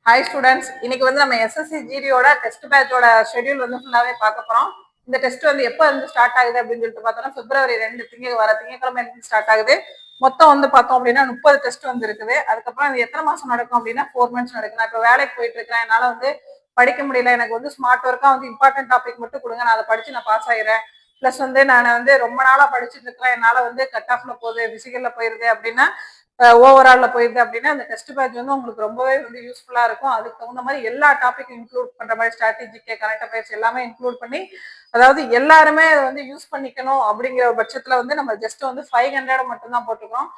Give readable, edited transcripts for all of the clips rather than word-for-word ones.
Hi students, இன்னைக்கு வந்து நம்ம எஸ்எஸ்சி ஜிடியோட டெஸ்ட் பேட்சோட ஷெட்யூல் வந்து ஃபுல்லாவே பார்க்க போறோம். இந்த டெஸ்ட் வந்து எப்போ வந்து ஸ்டார்ட் ஆகுது அப்படின்னு சொல்லிட்டு பார்த்தோம்னா பிப்ரவரி 2 வர திங்கக்கிழமை இருந்து ஸ்டார்ட் ஆகுது. மொத்தம் வந்து பார்த்தோம் அப்படின்னா 30 டெஸ்ட் வந்து இருக்குது. அதுக்கப்புறம் இது எத்தனை மாசம் நடக்கும் அப்படின்னா 4 months நடக்கும். நான் இப்போ வேலைக்கு போயிட்டு இருக்கிறேன், என்னால வந்து படிக்க முடியல. எனக்கு வந்து ஸ்மார்ட் ஒர்க்கா வந்து இம்பார்ட்டன்ட் டாபிக் மட்டும் கொடுங்க, நான் அதை படிச்சு நான் பாஸ் ஆகிறேன். பிளஸ் வந்து நான் வந்து ரொம்ப நாளா படிச்சுட்டு இருக்கிறேன், என்னால வந்து கட் ஆஃப்ல போகுது, பிசிக்கல்ல போயிருது அப்படின்னா, ஓவரால்ல போயிருது அப்படின்னா அந்த டெஸ்ட் பேட்ச் வந்து உங்களுக்கு ரொம்பவே வந்து யூஸ்ஃபுல்லா இருக்கும். அதுக்கு தகுந்த மாதிரி எல்லா டாபிக் இன்க்ளூட் பண்ற மாதிரி ஸ்ட்ராட்டஜிக்கு கரண்ட் அஃபேர்ஸ் எல்லாமே இன்க்ளூட் பண்ணி, அதாவது எல்லாருமே அதை வந்து யூஸ் பண்ணிக்கணும் அப்படிங்கிற பட்சத்துல வந்து நம்ம ஜஸ்ட் வந்து 500 மட்டும் தான் போட்டுக்கிறோம்.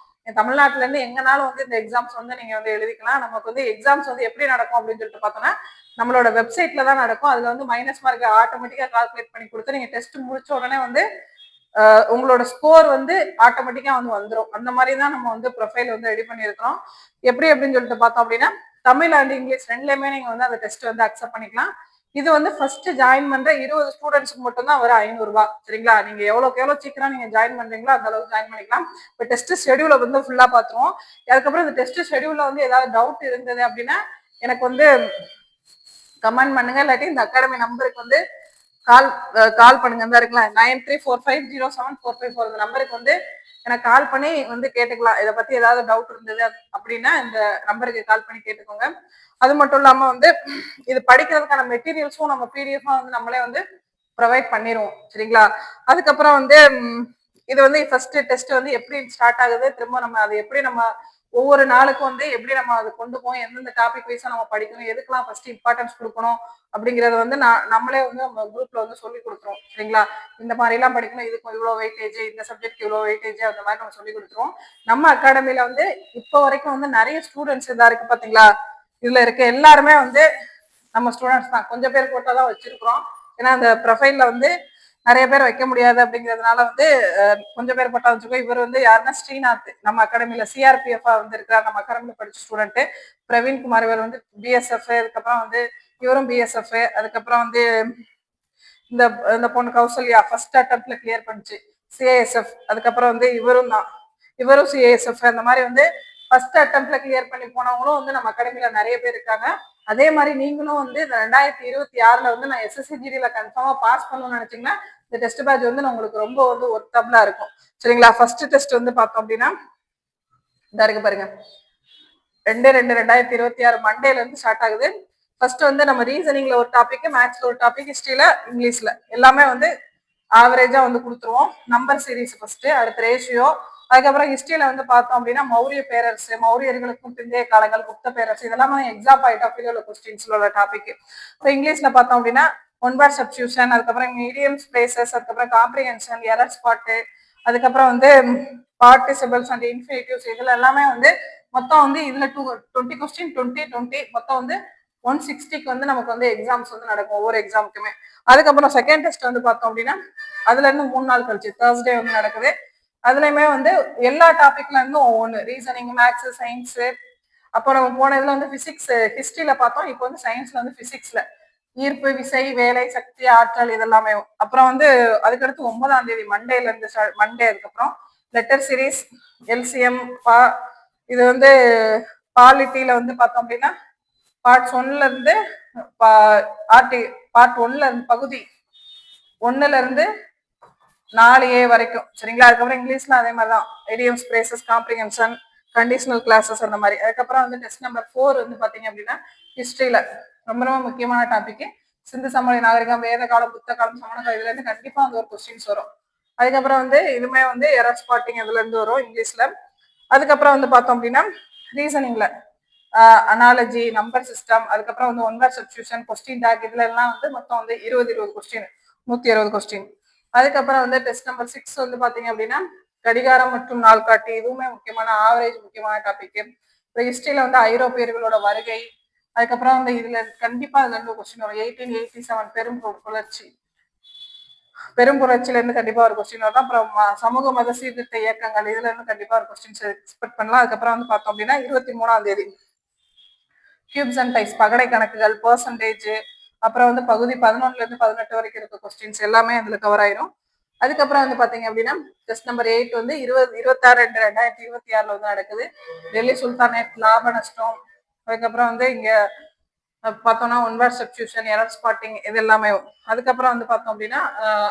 தமிழ்நாட்டுல இருந்து எங்கனாலும் வந்து இந்த எக்ஸாம்ஸ் வந்து நீங்க வந்து எழுதிக்கலாம். நமக்கு வந்து எக்ஸாம்ஸ் வந்து எப்படி நடக்கும் அப்படின்னு சொல்லிட்டு பார்த்தோம்னா, நம்மளோட வெப்சைட்ல தான் நடக்கும். அதுல வந்து மைனஸ் மார்க் ஆட்டோமேட்டிக்கா கால்குலேட் பண்ணி கொடுத்து நீங்க டெஸ்ட் முடிச்ச உடனே வந்து உங்களோட ஸ்கோர் வந்து ஆட்டோமேட்டிக்கா வந்து வந்துடும். அந்த மாதிரி தான் நம்ம வந்து ப்ரொஃபைல் வந்து ரெடி பண்ணியிருக்கிறோம். எப்படி அப்படின்னு சொல்லிட்டு பார்த்தோம் அப்படின்னா, தமிழ் அண்ட் இங்கிலீஷ் ரெண்டுலேயுமே நீங்க வந்து அந்த டெஸ்ட் வந்து அக்செப்ட் பண்ணிக்கலாம். இது வந்து ஃபர்ஸ்ட் ஜாயின் பண்ற 20 ஸ்டூடெண்ட்ஸ்க்கு மட்டும் தான் வரும் 500 ரூபாய். சரிங்களா? நீங்க எவ்வளவு சீக்கிரம் நீங்க ஜாயின் பண்றீங்களோ அந்த அளவுக்கு ஜாயின் பண்ணிக்கலாம். இப்போ டெஸ்ட் ஷெடியூலை வந்து ஃபுல்லா பாத்துருவோம். அதுக்கப்புறம் இந்த டெஸ்ட் ஷெடியூல்ல வந்து ஏதாவது டவுட் இருந்தது அப்படின்னா எனக்கு வந்து கமெண்ட் பண்ணுங்க, இல்லாட்டி இந்த அகாடமி நம்பருக்கு வந்து கால் பண்ணுங்க. தான் இருக்கலாம் 93450744 இந்த நம்பருக்கு வந்து எனக்கு கால் பண்ணி வந்து கேட்டுக்கலாம். இதை பத்தி ஏதாவது டவுட் இருந்தது அப்படின்னா இந்த நம்பருக்கு கால் பண்ணி கேட்டுக்கோங்க. அது மட்டும் இல்லாம வந்து இது படிக்கிறதுக்கான மெட்டீரியல்ஸும் நம்ம பிடிஎஃப் வந்து நம்மளே வந்து ப்ரொவைட் பண்ணிடுவோம். சரிங்களா? அதுக்கப்புறம் வந்து இது வந்து ஃபர்ஸ்ட் டெஸ்ட் வந்து எப்படி ஸ்டார்ட் ஆகுது, திரும்ப நம்ம அதை எப்படி நம்ம ஒவ்வொரு நாளுக்கும் வந்து எப்படி நம்ம அதை கொண்டு போவோம், எந்தெந்த டாபிக் வைஸா நம்ம படிக்கணும், எதுக்கெல்லாம் ஃபர்ஸ்ட் இம்பார்ட்டன்ஸ் கொடுக்கணும் அப்படிங்கறது வந்து நம்மளே வந்து நம்ம குரூப்ல வந்து சொல்லி கொடுத்துருவோம். சரிங்களா? இந்த மாதிரி எல்லாம் படிக்கணும், இதுக்கு இவ்வளவு வெயிட்டேஜ், இந்த சப்ஜெக்ட் இவ்வளவு வெயிட்டேஜ், அந்த மாதிரி நம்ம சொல்லி கொடுத்துருவோம். நம்ம அகாடமில வந்து இப்போ வரைக்கும் வந்து நிறைய ஸ்டூடெண்ட்ஸ் இதா இருக்கு பாத்தீங்களா? இதுல இருக்க எல்லாருமே வந்து நம்ம ஸ்டூடெண்ட்ஸ் தான். கொஞ்சம் பேர் போட்டாதான் வச்சிருக்கிறோம், ஏன்னா அந்த ப்ரொஃபைல்ல வந்து நிறைய பேர் வைக்க முடியாது அப்படிங்கிறதுனால வந்து கொஞ்சம் பேர் போட்டா வச்சிருக்கோம். இவர் வந்து யாருன்னா ஸ்ரீநாத், நம்ம அகாடமில சிஆர்பிஎஃப் வந்து இருக்கிறார். நம்ம அகாடமில படிச்ச ஸ்டூடெண்ட் பிரவீன்குமார். இவர் வந்து பிஎஸ்எஃப், அதுக்கப்புறம் வந்து இவரும் பிஎஸ்எஃப். அதுக்கப்புறம் வந்து இந்த இந்த பொண்ணு கௌசல்யா ஃபர்ஸ்ட் அட்டம்ப்ட்ல கிளியர் பண்ணுச்சு சிஏஎஸ்எஃப். அதுக்கப்புறம் வந்து இவரும் சிஏஎஸ்எஃப். அந்த மாதிரி வந்து ஃபர்ஸ்ட் அட்டம்ப்ட்ல கிளியர் பண்ணி போனவங்களும் வந்து நம்ம அகாடமில நிறைய பேர் இருக்காங்க. அதே மாதிரி நீங்களும் வந்து இந்த 2026 வந்து நான் எஸ்எஸ்சி ஜிடியில கன்ஃபார்மா பாஸ் பண்ணணும்னு நினைச்சீங்கன்னா இந்த டெஸ்ட் பேட்ச் வந்து உங்களுக்கு ரொம்ப வந்து ஒர்த்தபிளா இருக்கும். சரிங்களா? ஃபர்ஸ்ட் டெஸ்ட் வந்து பார்த்தோம் அப்படின்னா இந்த இருக்கு பாருங்க, 2/2/2026 மண்டேல இருந்து ஸ்டார்ட் ஆகுது. ஃபர்ஸ்ட் வந்து நம்ம ரீசனிங்ல ஒரு டாபிக், மேத்ஸ்ல ஒரு டாபிக், ஹிஸ்டரியில, இங்கிலீஷ்ல எல்லாமே வந்து ஆவரேஜா வந்து கொடுத்துருவோம். நம்பர் சீரீஸ் ஃபர்ஸ்ட், அடுத்து ரேஷியோ. அதுக்கப்புறம் ஹிஸ்டரியில வந்து பார்த்தோம் அப்படின்னா மௌரிய பேரரசு, மௌரியர்களுக்கும் பிந்தைய காலங்கள், குப்த பேரரசு, இதெல்லாம் எக்ஸாம் பாயிண்ட் ஆஃப் வியூல கொஸ்டின்ஸ்ல உள்ள டாபிக். இப்போ இங்கிலீஷ்ல பார்த்தோம் அப்படின்னா ஒன் வேர்ட் சப்ஸ்டியூஷன், அதுக்கப்புறம் மீடியம்ஸ் பிளேசஸ், அதுக்கப்புறம் காம்ப்ரிஹென்ஷன், எரர் ஸ்பாட்டு, அதுக்கப்புறம் வந்து பார்ட்டிசிபிள்ஸ் அண்ட் இன்ஃபினிட்டிவ்ஸ், இதுல எல்லாமே வந்து மொத்தம் வந்து இதுல 20 கொஸ்டின் 20 மொத்தம் வந்து 160க்கு வந்து நமக்கு வந்து எக்ஸாம்ஸ் வந்து நடக்கும் ஒவ்வொரு எக்ஸாமுக்குமே. அதுக்கப்புறம் செகண்ட் டெஸ்ட் வந்து பார்த்தோம் அப்படின்னா அதுல இருந்து 3 நாள் கழிச்சு தேர்ஸ்டே வந்து நடக்குது. அதுலயுமே வந்து எல்லா டாபிக்ல இருந்தும் ஒவ்வொன்று, ரீசனிங், மேத்ஸ், சயின்ஸ். அப்புறம் நம்ம போன இதுல வந்து பிசிக்ஸ், ஹிஸ்டரியில பார்த்தோம். இப்போ வந்து சயின்ஸ்ல வந்து பிசிக்ஸ்ல ஈர்ப்பு விசை, வேலை, சக்தி, ஆற்றல், இதெல்லாமே. அப்புறம் வந்து அதுக்கடுத்து 9ஆம் தேதி மண்டேல இருந்து மண்டே. அதுக்கப்புறம் லெட்டர் சீரீஸ், எல்சிஎம், இது வந்து பாலிட்டியில வந்து பார்த்தோம் அப்படின்னா பார்ட் 1ல இருந்து பார்ட் 1ல இருந்து பகுதி 1ல இருந்து 4A வரைக்கும். சரிங்களா? அதுக்கப்புறம் இங்கிலீஷ்ல அதே மாதிரிதான், idioms, phrases, comprehension, conditional clauses, அந்த மாதிரி. அதுக்கப்புறம் வந்து டெஸ்ட் நம்பர் 4 வந்து பாத்தீங்க அப்படின்னா ஹிஸ்டரியில ரொம்ப ரொம்ப முக்கியமான டாபிக், சிந்து சமவெளி நாகரிகம், வேத காலம், புத்த காலம், சமணகாலம், இதுல இருந்து கண்டிப்பா வந்து ஒரு கொஸ்டின்ஸ் வரும். அதுக்கப்புறம் வந்து இதுமே வந்து எரர் ஸ்பாட்டிங் இதுல இருந்து வரும் இங்கிலீஷ்ல. அதுக்கப்புறம் வந்து பார்த்தோம் அப்படின்னா ரீசனிங்ல அனாலஜி, நம்பர் சிஸ்டம், அதுக்கப்புறம் வந்து one word substitution, question take, இதுல எல்லாம் வந்து மொத்தம் வந்து 20 கொஸ்டின், 160 கொஸ்டின். அதுக்கப்புறம் வந்து டெஸ்ட் நம்பர் 6 வந்து பாத்தீங்க அப்படின்னா கடிகாரம் மற்றும் நாள்காட்டி, இதுவுமே முக்கியமான ஆவரேஜ் முக்கியமான டாபிக். ஹிஸ்டரியில வந்து ஐரோப்பியர்களோட வருகை, அதுக்கப்புறம் வந்து இதுல கண்டிப்பா இதுல இருந்து கொஸ்டின் வரும். 1887 பெரும்புரட்சியில இருந்து கண்டிப்பா ஒரு கொஸ்டின் வரும். அப்புறம் சமூக மத சீர்திருத்த இயக்கங்கள், இதுல இருந்து கண்டிப்பா ஒரு கொஸ்டின்ஸ் எக்ஸ்பெக்ட் பண்ணலாம். அதுக்கப்புறம் வந்து பார்த்தோம் அப்படின்னா 23ஆம் தேதி கியூப்ஸ் அண்ட் டைஸ், பகடை கணக்குகள், பெர்சன்டேஜ், அப்புறம் வந்து பகுதி 11ல இருந்து 18 வரைக்கும் இருக்க கொஸ்டின்ஸ் எல்லாமே அதுல கவர் ஆயிரும். அதுக்கப்புறம் வந்து பாத்தீங்க அப்படின்னா டெஸ்ட் நம்பர் 8 வந்து 26/2/2026 வந்து நடக்குது. டெல்லி சுல்தானேட், லாப நஷ்டம், அதுக்கப்புறம் வந்து இங்க பார்த்தோம்னா one word substitution, error spotting இது எல்லாமே. அதுக்கப்புறம் வந்து பார்த்தோம் அப்படின்னா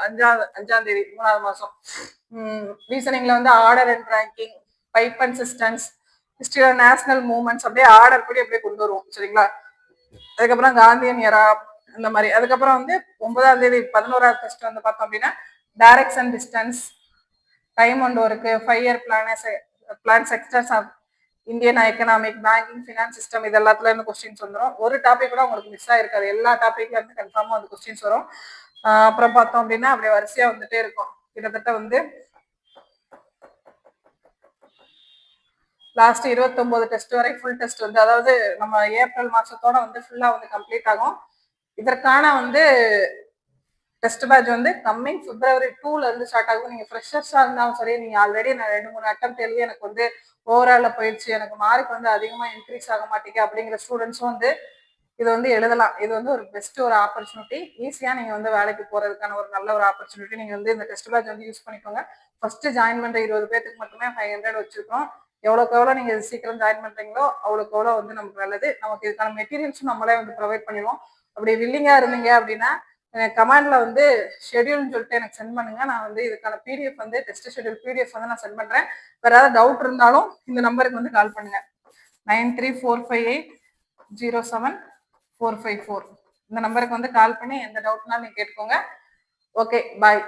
5ஆம் தேதி 3வது மாசம் ரீசனிங்ல வந்து order and ranking, pipe and cisterns, history of national movements அப்படியே ஆர்டர் படி அப்படியே கொண்டு வருவோம் சரிங்களா. அதுக்கப்புறம் காந்தியன் எரா இந்த மாதிரி. அதுக்கப்புறம் வந்து 9ஆம் தேதி 11வது டெஸ்ட் வந்து பார்த்தோம் அப்படின்னா direction distance, time and work, 5 year plan sectors of Indian economic, banking, finance system இது எல்லாத்துல இருந்து கொஸ்டின்ஸ் வந்துடும். ஒரு டாபிக் கூட உங்களுக்கு மிஸ் ஆயிருக்காது, எல்லா டாபிக்ல இருந்து கன்ஃபார்மா வந்து கொஸ்டின்ஸ் வரும். அப்புறம் பார்த்தோம் அப்படின்னா அப்படியே வரிசையா வந்துட்டே இருக்கும். கிட்டத்தட்ட வந்து லாஸ்ட் 29 டெஸ்ட் வரை ஃபுல் டெஸ்ட் வந்து, அதாவது நம்ம ஏப்ரல் மாசத்தோட வந்து ஃபுல்லா வந்து கம்ப்ளீட் ஆகும். இதற்கான வந்து டெஸ்ட் பேட்ச் வந்து கம்மிங் February 2ல இருந்து ஸ்டார்ட் ஆகும். நீங்க ஃப்ரெஷர்ஸா இருந்தாலும் சரி, நீங்க ஆல்ரெடி நான் 2-3 அட்டம் எழுதி எனக்கு வந்து ஓவரால போயிடுச்சு, எனக்கு மார்க் வந்து அதிகமா இன்க்ரீஸ் ஆக மாட்டேங்க அப்படிங்கிற ஸ்டூடெண்ட்ஸும் வந்து இது வந்து எழுதலாம். இது வந்து ஒரு பெஸ்ட் ஒரு ஆப்பர்ச்சுனிட்டி. ஈஸியா நீங்க வந்து வேலைக்கு போறதுக்கான ஒரு நல்ல ஒரு ஆப்பர்ச்சுனிட்டி. நீங்க வந்து இந்த டெஸ்ட் பேட்ச் வந்து யூஸ் பண்ணிக்கோங்க. ஃபர்ஸ்ட் ஜாயின் பண்ற 20 பேருக்கு மட்டுமே 500 வச்சிருக்கோம். எவ்வளோக்கு எவ்வளோ நீங்க சீக்கிரம் ஜாயின் பண்றீங்களோ அவ்வளோக்கு எவ்வளோ வந்து நமக்கு நல்லது. நமக்கு இதுக்கான மெட்டீரியல்ஸும் நம்மளே வந்து ப்ரொவைட் பண்ணிடுவோம். அப்படி வில்லிங்கா இருந்தீங்க அப்படின்னா கமெண்ட்ல வந்து ஷெடியூல்னு சொல்லிட்டு எனக்கு சென்ட் பண்ணுங்க. நான் வந்து இதுக்கான பிடிஎஃப் வந்து டெஸ்ட் ஷெடியூல் பிடிஎஃப் வந்து நான் சென்ட் பண்றேன். வேற ஏதாவது டவுட் இருந்தாலும் இந்த நம்பருக்கு வந்து கால் பண்ணுங்க. 9345807454 இந்த நம்பருக்கு வந்து கால் பண்ணி எந்த டவுட்னாலும் நீங்க கேட்டுக்கோங்க. ஓகே, பாய்.